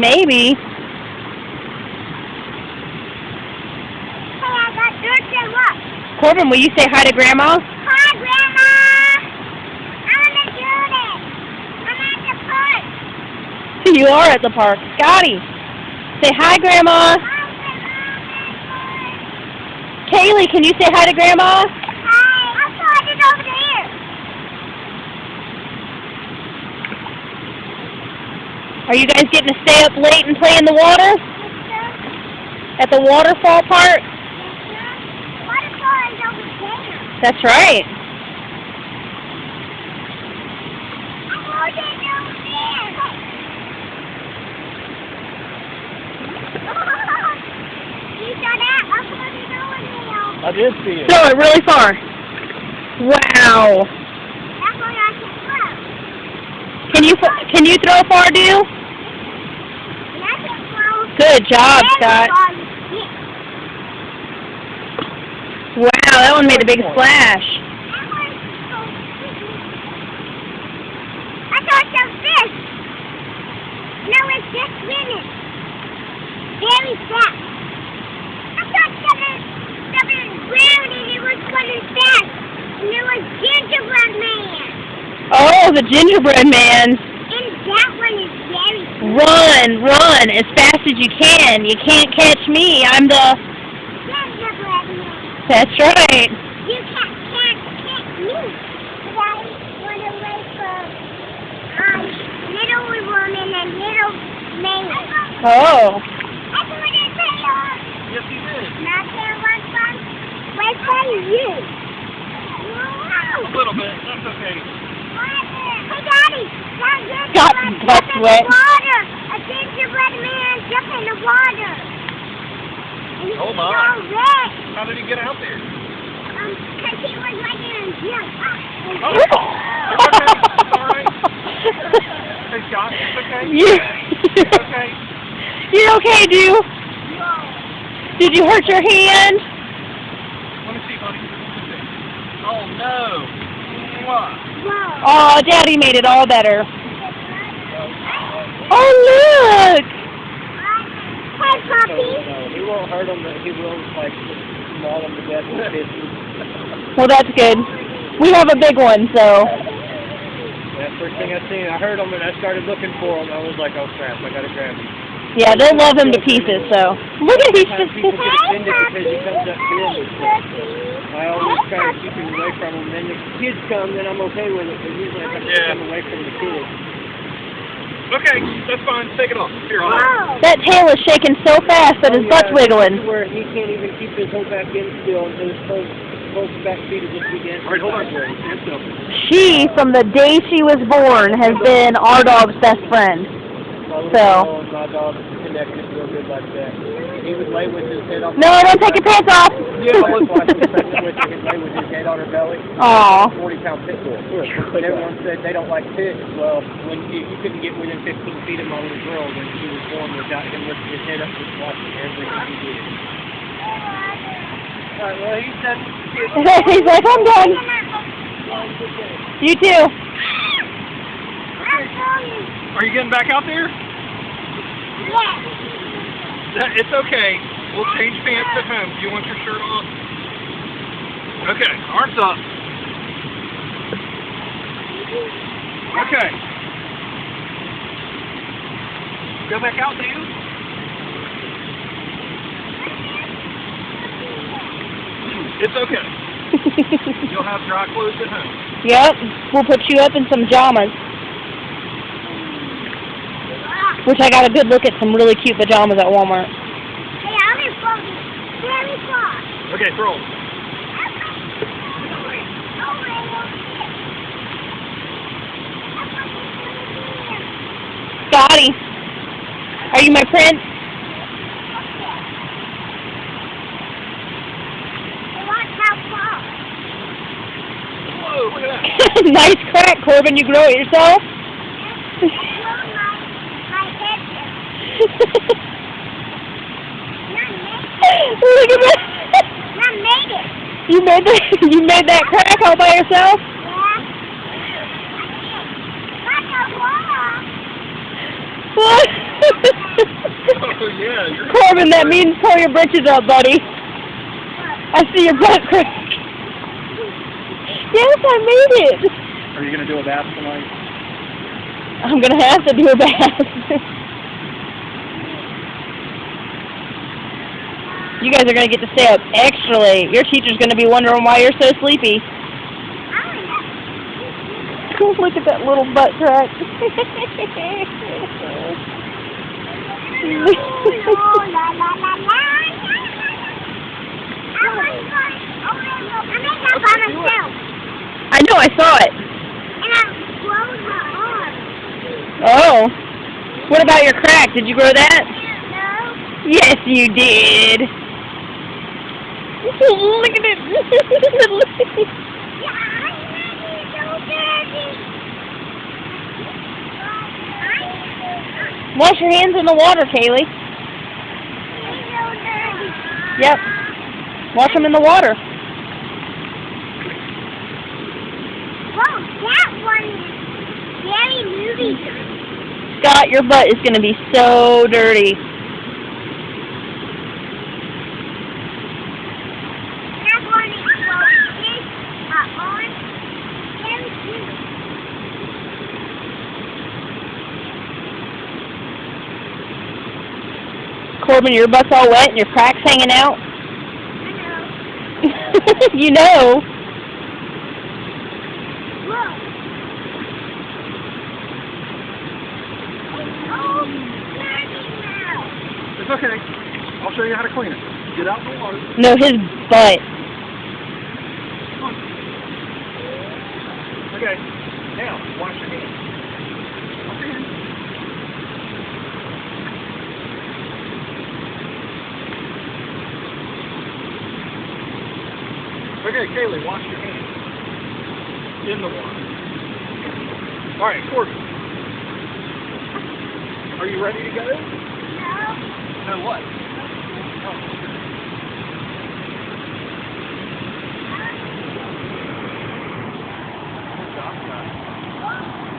Maybe. Hey, I got dirt and look. Corbin, will you say hi to Grandma? Hi, Grandma. I'm gonna do this. I'm at the park. You are at the park. Scotty, say hi, Grandma. Hi, Grandma. Kaylee, can you say hi to Grandma? Hi. I'm starting over there. Are you guys getting to stay up late and play in the water? Yes, sir. At the Waterfall Park? Yes, sir. Waterfall is over there. That's right. I'm holding over there. You saw that? I'm holding over there. I did see it. Throw it really far. Wow. That's why I can throw. Can you throw far, Dew? And I can throw. Good job, Very Scott. far. Yeah. Wow, that one made a big splash. I thought it was fish. No, it's just swimming. Very fast. I thought something ground and it was swimming fast. And it was gingerbread man. Oh, the gingerbread man. And that one is very fast. Run as fast as you can. You can't catch me. I'm the... Gingerbread man. That's right. You can't catch me. But I went away from little woman and little man. Oh. I put it there. Yes, he did. Not there one fun. Wait for you. A little bit. That's okay. Hey, Daddy. Got butt wet. Water. A gingerbread man jumped in the water. And he Oh, was my. all red. How did he get out there? Because he was right there and jumped. Oh, it's okay. It's all right. Hey, Scott, it's okay. It's okay. You're okay, Dew? Did you hurt your hand? Let me see, buddy. Oh, no. What? Whoa. Oh, Daddy made it all better. Oh, look! Hey, Poppy. No, he won't hurt him, but he will, like, maul him to death with pieces. Well, that's good. We have a big one, so... That first thing I seen, I heard him and I started looking for him. I was like, oh crap, I gotta grab him. Yeah, they'll love him to pieces, so... Look at he's just... People get offended because he comes up to them and stuff. So I always try to keep him away from him. Then the kids come, then I'm okay with it. But usually I have to come away from the kids. Okay, that's fine. Take it off. Here, I'll have it. That tail is shaking so fast that his butt's wiggling. Where he can't even keep his whole back end still until his both back feet are just begin. All right, hold on. Stand still. She, from the day she was born, has been our dog's best friend. So... My dog connected real good like that. He would lay with his head off. No, don't take your pants off! Yeah, I was watching something with him. He'd lay with his head on her belly. Aw. 40-pound pit bull. But everyone said they don't like pits. Well, when you couldn't get within 15 feet of my little girl when she was born without him lifting his head up and watching everything he did. Alright, well, he's done. He's like, I'm done. You too. Are you getting back out there? Yeah. It's okay. We'll change pants at home. Do you want your shirt off? Okay, arms up. Okay. Go back out, do you? It's okay. You'll have dry clothes at home. Yep, we'll put you up in some pajamas. Which I got a good look at some really cute pajamas at Walmart. Hey, I'm in front of you. Very far. Okay, throw 'em. Scotty, are you my prince? Watch how far. Whoa, look at that. Nice crack, Corbin. You grow it yourself? Look at that. I made it. You made that crack all by yourself? Yeah. Watch how far. What? Oh, yeah. Corbin, that means pull your britches up, buddy. I see your butt crack. Yes, I made it. Are you going to do a bath tonight? I'm going to have to do a bath. You guys are going to get to stay up extra late. Your teacher's going to be wondering why you're so sleepy. Look at that little butt crack. I know, I saw it. And I closed my arm. Oh. What about your crack? Did you grow that? No. Yes, you did. Look at it. Wash your hands in the water, Kaylee. Yep. Wash them in the water. Whoa, that one is very movie. Scott, your butt is going to be so dirty. That one is on very cute. Corbin, your butt's all wet and your crack's hanging out. I know. You know. Look. Oh, dirty now. It's okay. I'll show you how to clean it. Get out in the water. No, his butt. Come on. Okay. Now, wash your hands. Wash your hands. Okay, Kaylee, wash your hands. In the water. Alright, Corbin. Are you ready to go? No. No what?